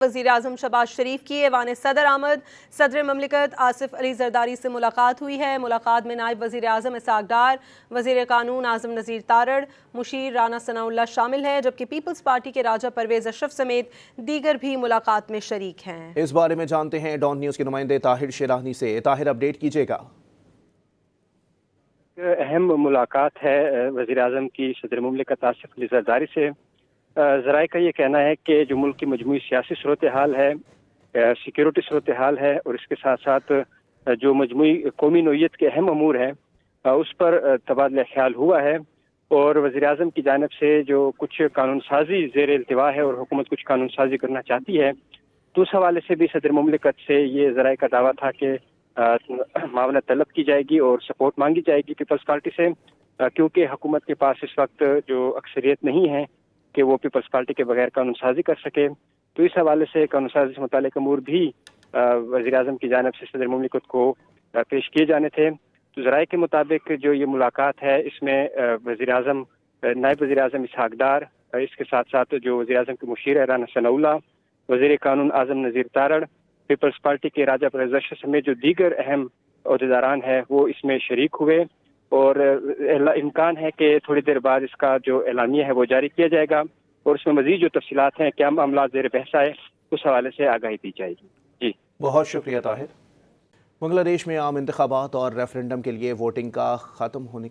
वज़ीर-ए-आज़म शहबाज शरीफ की ऐवान सदर आमद। सदर ममलिकत आसिफ अली जरदारी से मुलाकात हुई है। मुलाकात में नायब वज़ीर-ए-आज़म इसहाक डार, वज़ीर कानून आज़म नज़ीर तारड़, मुशीर राना सनाउल्लाह शामिल हैं, जबकि पीपल्स पार्टी के राजा परवेज़ अशरफ समेत दीगर भी मुलाकात में शरीक हैं। इस बारे में जानते हैं डॉन न्यूज़ के नुमाइंदे ताहिर शेरानी से। ताहिर, अपडेट कीजिएगा। अहम मुलाकात है वज़ीर-ए-आज़म की सदर ममलिकत आसिफ अली जरदारी से। ज़राए का ये कहना है कि जो मुल्क की मजमूई सियासी सूरत हाल है, सिक्योरिटी सूरत हाल है और इसके साथ साथ जो मजमूई कौमी नोयत के अहम अमूर हैं उस पर तबादला ख्याल हुआ है। और वज़ीर-ए-आज़म की जानिब से जो कुछ कानून साजी ज़ेर इल्तिवा है और हुकूमत कुछ कानून साजी करना चाहती है, तो उस हवाले से भी सदर ममलिकत से ये ज़राए का दावा था कि मावनत तलब की जाएगी और सपोर्ट मांगी जाएगी पीपल्स पार्टी से, क्योंकि हुकूमत के पास इस वक्त जो अक्सरियत नहीं है कि वो पीपल्स पार्टी के बगैर कानून साजी कर सके। तो इस हवाले से कानून साजी से मुतालिक अमूर भी वज़ीर-ए-आज़म की जानिब से सदर ममलिकत को पेश किए जाने थे। तो ज़राए के मुताबिक जो ये मुलाकात है, इसमें वज़ीर-ए-आज़म नायब वज़ीर-ए-आज़म इसहाक डार, इसके साथ साथ जो वज़ीर-ए-आज़म के मुशीर राना सनाउल्लाह, वज़ीर कानून आज़म नज़ीर तारड़, पीपल्स पार्टी के राजा परवेज़ अशरफ समेत जो दीगर अहम अहदेदारान हैं वो इसमें शरीक हुए। और इम्कान है कि थोड़ी देर बाद इसका जो एलानिया है वो जारी किया जाएगा और उसमें मज़ीद जो तफसीलात हैं, क्या मामला ज़ेर बहस है, उस हवाले से आगाही दी जाएगी। जी, बहुत शुक्रिया ताहिर। बांग्लादेश में आम इंतखाबात और रेफरेंडम के लिए वोटिंग का ख़त्म होने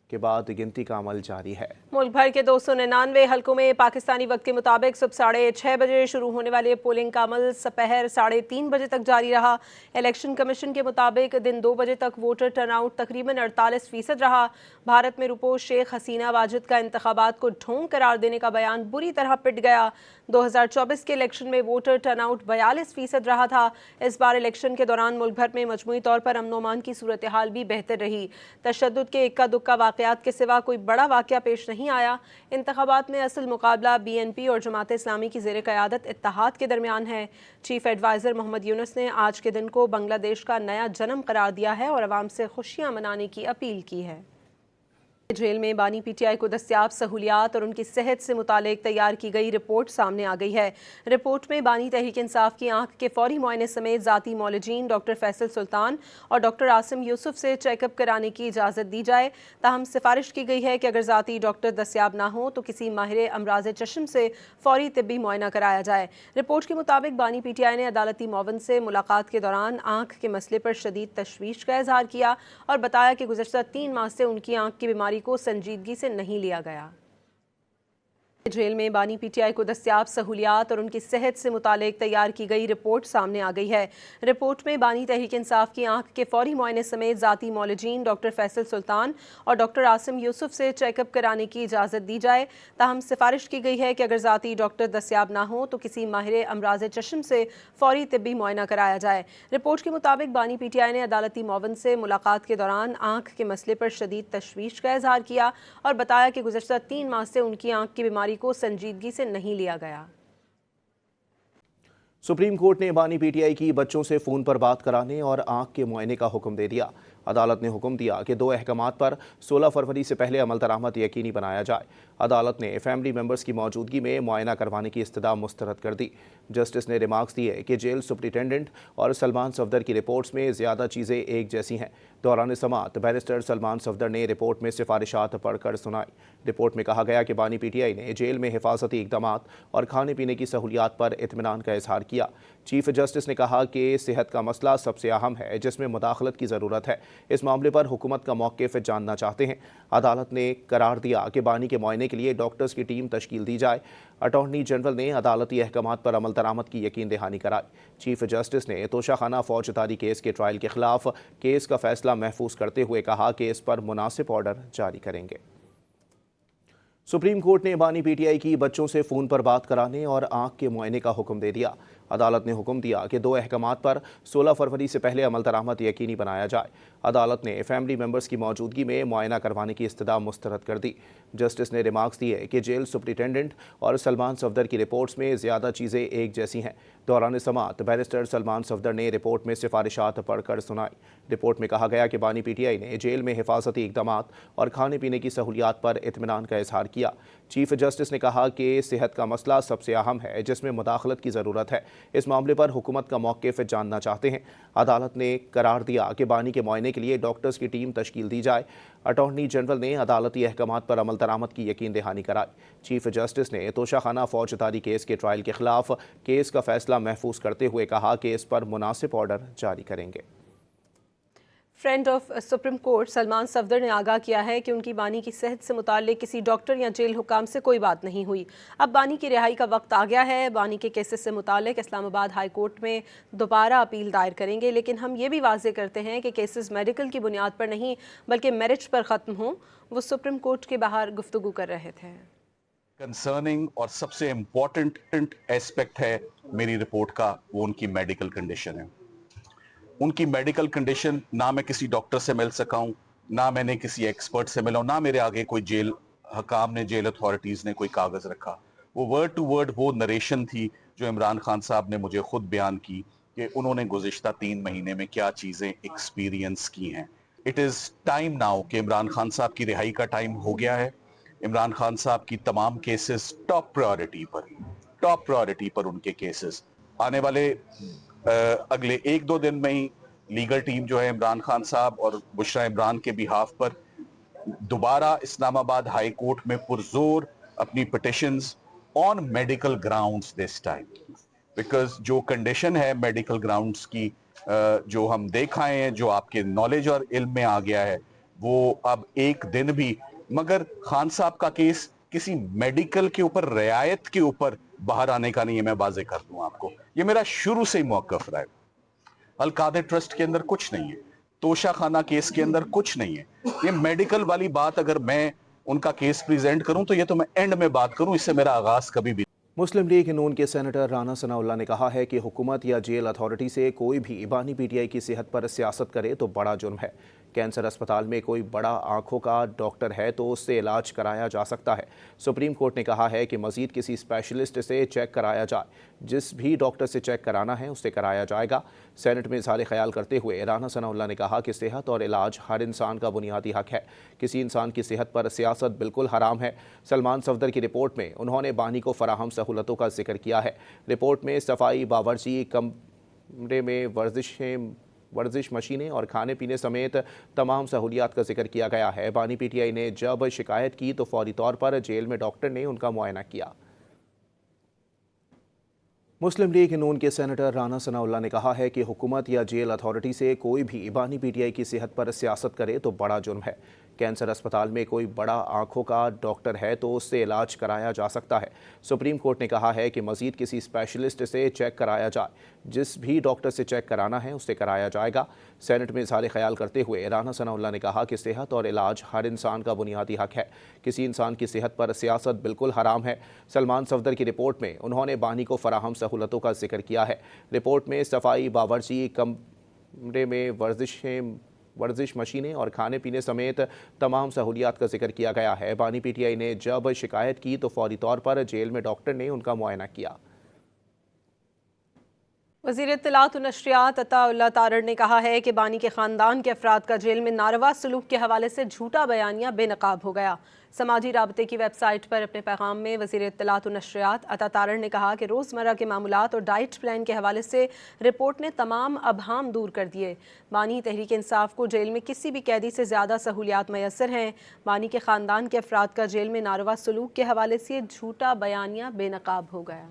के बाद गिनती का अमल जारी है। मुल्क भर के 299 हलकों में पाकिस्तानी वक्त के मुताबिक सुबह 6:30 बजे शुरू होने वाले पोलिंग का अमल दोपहर 3:30 बजे तक जारी रहा। इलेक्शन कमीशन के मुताबिक दिन 2 बजे तक वोटर टर्नआउट तकरीबन 48% रहा। भारत में रुपोश शेख हसीना वाजिद का इंतखाबात को ढोंग करार देने का बयान बुरी तरह पिट गया। 2024 के इलेक्शन में वोटर टर्नआउट 42% रहा था। इस बार इलेक्शन के दौरान मुल्क भर में मजमूई तौर पर अमन अमान की सूरत हाल भी बेहतर रही। तशद्दुद के इक्का दुक्का वाक़यात के सिवा कोई बड़ा वाक़या पेश नहीं आया। इंतखाबात में असल मुकाबला BNP और जमात इस्लामी की ज़ेर क़यादत इत्तेहाद के दरमियान है। चीफ एडवाइज़र मोहम्मद यूनुस ने आज के दिन को बांग्लादेश का नया जन्म करार दिया है और अवाम से खुशियाँ मनाने की अपील की है। जेल में बानी PTI को दस्तियाब सहूलियात और उनकी सेहत से मुतालिक तैयार की गई रिपोर्ट सामने आ गई है। रिपोर्ट में बानी तहरीक इंसाफ की आंख के फौरी मुआयने समेत ज़ाती मौलजीन डॉक्टर फैसल सुल्तान और डॉक्टर आसिम यूसुफ से चेकअप कराने की इजाज़त दी जाए। ताहम सिफारिश की गई है कि अगर ज़ाती डॉक्टर दस्तियाब ना हो तो किसी माहिर अमराज चश्म से फौरी तिब्बी मुआयना कराया जाए। रिपोर्ट के मुताबिक बानी PTI ने अदालती मुआवन से मुलाकात के दौरान आंख के मसले पर शदीद तशवीश का इजहार किया और बताया कि गुज़श्ता 3 माह से उनकी आंख की बीमारी को संजीदगी से नहीं लिया गया। जेल में बानी PTI को दस्तियाब सहूलियात और उनकी सेहत से मुतालिक तैयार की गई रिपोर्ट सामने आ गई है। रिपोर्ट में बानी तहरीक इंसाफ की आंख के फौरी मुआयने समेत ज़ाती मौलजीन डॉक्टर फैसल सुल्तान और डॉक्टर आसिम यूसुफ से चेकअप कराने की इजाज़त दी जाए। ताहम सिफारिश की गई है कि अगर ज़ाती डॉक्टर दस्तियाब ना हो तो किसी माहिर अमराज चश्म से फौरी तिब्बी मुआयना कराया जाए। रिपोर्ट के मुताबिक बानी PTI ने अदालती मुआवन से मुलाकात के दौरान आंख के मसले पर शदीद तशवीश का इजहार किया और बताया कि गुज़श्ता 3 माह से उनकी आंख की बीमारी को संजीदगी से नहीं लिया गया। सुप्रीम कोर्ट ने बानी PTI की बच्चों से फ़ोन पर बात कराने और आंख के मुआयने का हुक्म दे दिया। अदालत ने हुक्म दिया कि 2 अहकामात पर 16 फरवरी से पहले अमल दरामद यकीनी बनाया जाए। अदालत ने फैमिली मेंबर्स की मौजूदगी में मुआयना करवाने की इस्तदा मुस्तरद कर दी। जस्टिस ने रिमार्क्स दिए कि जेल सुप्रिटेंडेंट और सलमान सफदर की रिपोर्ट्स में ज़्यादा चीज़ें एक जैसी हैं। दौरान समाअत बैरिस्टर सलमान सफदर ने रिपोर्ट में सिफारिशात पढ़कर सुनाई। रिपोर्ट में कहा गया कि बानी PTI ने जेल में हिफाजती इक़दामात और खाने पीने की सहूलियात पर इत्मीनान का इजहार किया। चीफ जस्टिस ने कहा कि सेहत का मसला सबसे अहम है जिसमें मुदाखलत की ज़रूरत है। इस मामले पर हुकूमत का मौक़िफ़ जानना चाहते हैं। अदालत ने करार दिया कि बानी के मुआयने के लिए डॉक्टर्स की टीम तश्कील दी जाए। अटॉर्नी जनरल ने अदालती अहकामात पर अमल दरामद की यकीन दहानी कराई। चीफ जस्टिस ने तोशाखाना फौजदारी केस के ट्रायल के खिलाफ केस का फैसला महफूज करते हुए कहा कि इस पर मुनासिब ऑर्डर जारी करेंगे। सुप्रीम कोर्ट ने बानी PTI की बच्चों से फ़ोन पर बात कराने और आंख के मुआयने का हुक्म दे दिया। अदालत ने हुक्म दिया कि 2 अहकामात पर 16 फरवरी से पहले अमल दरामद यकीनी बनाया जाए। अदालत ने फैमिली मेंबर्स की मौजूदगी में मुआयना करवाने की इस्तदा मुस्तरद कर दी। जस्टिस ने रिमार्क्स दिए कि जेल सुप्रिटेंडेंट और सलमान सफदर की रिपोर्ट्स में ज़्यादा चीज़ें एक जैसी हैं। दौरान समाअत बैरिस्टर सलमान सफदर ने रिपोर्ट में सिफारिशात पढ़कर सुनाई। रिपोर्ट में कहा गया कि बानी PTI ने जेल में हिफाजती इक़दामात और खाने पीने की सहूलियात पर इत्मीनान का इजहार किया। किया। चीफ जस्टिस ने कहा कि सेहत का मसला सबसे अहम है जिसमें मुदाखलत की ज़रूरत है। इस मामले पर हुकूमत का मौक़िफ़ जानना चाहते हैं। अदालत ने करार दिया कि बानी के मुआयने के लिए डॉक्टर्स की टीम तश्कील दी जाए। अटॉर्नी जनरल ने अदालती अहकामात पर अमल दरामद की यकीन दहानी कराई। चीफ जस्टिस ने तोशाखाना फौजदारी केस के ट्रायल के खिलाफ केस का फैसला महफूज करते हुए कहा कि इस पर मुनासिब ऑर्डर जारी करेंगे। Friend of supreme court Salman Safdar ने आगाह किया है कि उनकी बानी की सेहत से मुताल्लिक किसी डॉक्टर या जेल हुकाम से कोई बात नहीं हुई। अब बानी की रिहाई का वक्त आ गया है। बानी के केसेस से मुताल्लिक इस्लामाबाद हाई कोर्ट में दोबारा अपील दायर करेंगे, लेकिन हम ये भी वाज़ेह करते हैं कि केसेस मेडिकल की बुनियाद पर नहीं बल्कि मेरिट पर ख़त्म हों। वो सुप्रीम कोर्ट के बाहर गुफ्तगू कर रहे थे। कंसर्निंग और सबसे इम्पोर्टेंट एस्पेक्ट है मेरी रिपोर्ट का, वो उनकी मेडिकल कंडीशन है। उनकी मेडिकल कंडीशन, ना मैं किसी डॉक्टर से मिल सका हूं, ना मैंने किसी एक्सपर्ट से मिला हूं, ना मेरे आगे कोई जेल हकाम ने, जेल अथॉरिटीज़ ने कोई कागज़ रखा। वो वर्ड टू वर्ड वो नरेशन थी जो इमरान खान साहब ने मुझे खुद बयान की कि उन्होंने गुज़िश्ता 3 महीने में क्या चीज़ें एक्सपीरियंस की हैं। इट इज़ टाइम नाउ कि इमरान खान साहब की रिहाई का टाइम हो गया है। इमरान खान साहब की तमाम केसेस टॉप प्रायोरिटी पर उनके केसेस आने वाले अगले 1-2 दिन में ही लीगल टीम जो है इमरान खान साहब और बुशरा इमरान के बिहाफ पर दोबारा इस्लामाबाद हाई कोर्ट में पुरजोर अपनी petitions on medical grounds this time, because जो कंडीशन है मेडिकल ग्राउंड्स की जो हम देख आए हैं, जो आपके नॉलेज और इल्म में आ गया है, वो अब एक दिन भी, मगर खान साहब का केस किसी मेडिकल के ऊपर, रियायत के ऊपर बाहर आने का नहीं है। मैं वाज़ेह कर दूं आपको, ये मेरा शुरू से ही मौक़िफ़ रहा है। अल-कादिर ट्रस्ट के अंदर कुछ नहीं है, तोशाखाना केस के अंदर कुछ नहीं है। ये मेडिकल वाली बात अगर मैं उनका केस प्रेजेंट करूं तो ये तो मैं एंड में बात करूं, इससे मेरा आगाज कभी भी। मुस्लिम लीग नून के सेनेटर राना सनाउल्लाह ने कहा है कि हुकूमत या जेल अथॉरिटी से कोई भी बानी पीटीआई की सेहत पर सियासत करे तो बड़ा जुर्म है। कैंसर अस्पताल में कोई बड़ा आंखों का डॉक्टर है तो उससे इलाज कराया जा सकता है। सुप्रीम कोर्ट ने कहा है कि मजीद किसी स्पेशलिस्ट से चेक कराया जाए। जिस भी डॉक्टर से चेक कराना है उससे कराया जाएगा। सेनेट में इज़हार ख्याल करते हुए राना सनाउल्लाह ने कहा कि सेहत और इलाज हर इंसान का बुनियादी हक है। किसी इंसान की सेहत पर सियासत बिल्कुल हराम है। सलमान सफदर की रिपोर्ट में उन्होंने बानी को फराहम सहूलतों का जिक्र किया है। रिपोर्ट में सफाई, बावर्ची, कमरे में वर्जिश मशीनें और खाने पीने समेत तमाम सहूलियात का जिक्र किया गया है। बानी पीटीआई ने जब शिकायत की तो फौरी तौर पर जेल में डॉक्टर ने उनका मुआयना किया। मुस्लिम लीग नून के सेनेटर राना सनाउल्लाह ने कहा है कि हुकूमत या जेल अथॉरिटी से कोई भी बानी पीटीआई की सेहत पर सियासत करे तो बड़ा जुर्म है। कैंसर अस्पताल में कोई बड़ा आंखों का डॉक्टर है तो उससे इलाज कराया जा सकता है। सुप्रीम कोर्ट ने कहा है कि मजीद किसी स्पेशलिस्ट से चेक कराया जाए। जिस भी डॉक्टर से चेक कराना है उससे कराया जाएगा। सेनेट में इज़हार ख्याल करते हुए राना सनाउल्लाह ने कहा कि सेहत और इलाज हर इंसान का बुनियादी हक है। किसी इंसान की सेहत पर सियासत बिल्कुल हराम है। सलमान सफदर की रिपोर्ट में उन्होंने बानी को फराहम सहूलतों का जिक्र किया है। रिपोर्ट में सफाई, बावर्ची, कमरे में वर्जिश मशीनें और खाने पीने समेत तमाम सहूलियात का जिक्र किया गया है। बानी पीटीआई ने जब शिकायत की तो फौरी तौर पर जेल में डॉक्टर ने उनका मुआयना किया। वज़ीर इत्तलात व नशरियात अता तारड़ ने कहा है कि बानी के ख़ानदान के अफराद का जेल में नारवा सलूक के हवाले से झूठा बयानिया बेनकाब हो गया। समाजी राबते की वेबसाइट पर अपने पैगाम में वज़ीर इत्तलात व नशरियात अता तारड़ ने कहा कि रोज़मर्रा के मामूलात और डाइट प्लान के हवाले से रिपोर्ट ने तमाम अबहाम दूर कर दिए। बानी तहरीक इंसाफ को जेल में किसी भी कैदी से ज़्यादा सहूलियात मैसर हैं। बानी के ख़ानदान के अफराद का जेल में नारवा सलूक के हवाले से झूठा बयानिया बेनकाब हो गया।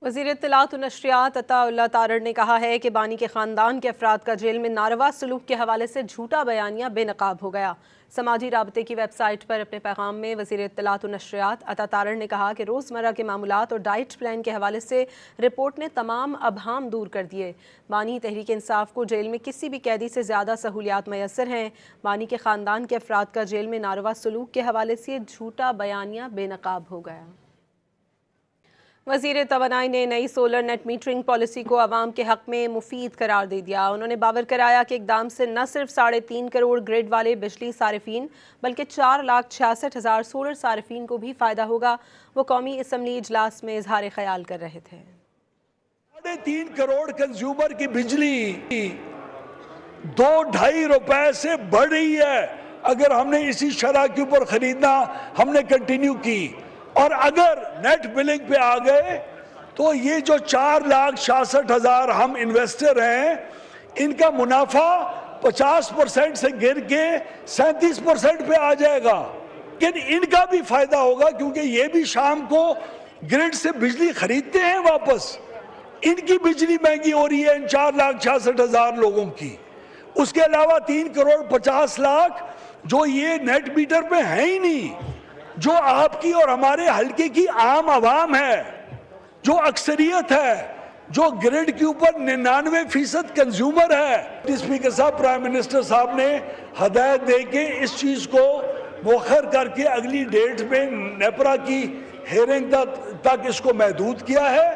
वज़ीर इत्तलात व नशरियात अता तारड़ ने कहा है कि बानी के ख़ानदान के अफराद का जेल में नारवा सलूक के हवाले से झूठा बयानिया बेनकाब हो गया। समाजी राबते की वेबसाइट पर अपने पैगाम में वज़ीर इत्तलात व नशरियात अता तारड़ ने कहा कि रोज़मर्रा के मामूलात और डाइट प्लान के हवाले से रिपोर्ट ने तमाम अबहाम दूर कर दिए। बानी तहरीक इंसाफ को जेल में किसी भी कैदी से ज़्यादा सहूलियात मैसर हैं। बानी के ख़ानदान के अफराद का जेल में नारवा सलूक के हवाले से झूठा बयानिया बेनकाब हो गया। वज़ीर तवानाई ने नई सोलर नेट मीटरिंग पॉलिसी को आवाम के हक़ में मुफीद करार दे दिया। उन्होंने बावर कराया कि इक़दाम से न सिर्फ 3.5 करोड़ ग्रिड वाले बिजली सारिफीन बल्कि 4,66,000 सोलर सारिफीन को भी फ़ायदा होगा। वो कौमी असम्बली इजलास में इज़हार ख्याल कर रहे थे। 3.5 करोड़ कंज्यूमर की बिजली 2-2.5 रुपए से बढ़ रही है। اگر ہم نے اسی شرح کے اوپر خریدنا ہم نے کنٹینیو کی اور اگر نیٹ بلنگ پہ آ گئے تو یہ جو 4,66,000 ہم انویسٹر ہیں ان کا منافع 50% سے گر کے 37% پہ آ جائے گا، لیکن ان کا بھی فائدہ ہوگا کیونکہ یہ بھی شام کو گرڈ سے بجلی خریدتے ہیں واپس، ان کی بجلی مہنگی ہو رہی ہے ان 4,66,000 لوگوں کی۔ اس کے علاوہ 3,50,00,000 جو یہ نیٹ میٹر پہ ہیں ہی نہیں، جو آپ کی اور ہمارے حلقے کی عام عوام ہے، جو اکثریت ہے، جو گریڈ کے اوپر 99% کنزیومر ہے۔ اسپیکر صاحب، پرائم منسٹر صاحب نے ہدایت دے کے اس چیز کو مؤخر کر کے اگلی ڈیٹ میں نیپرا کی ہیئرنگ تک اس کو محدود کیا ہے۔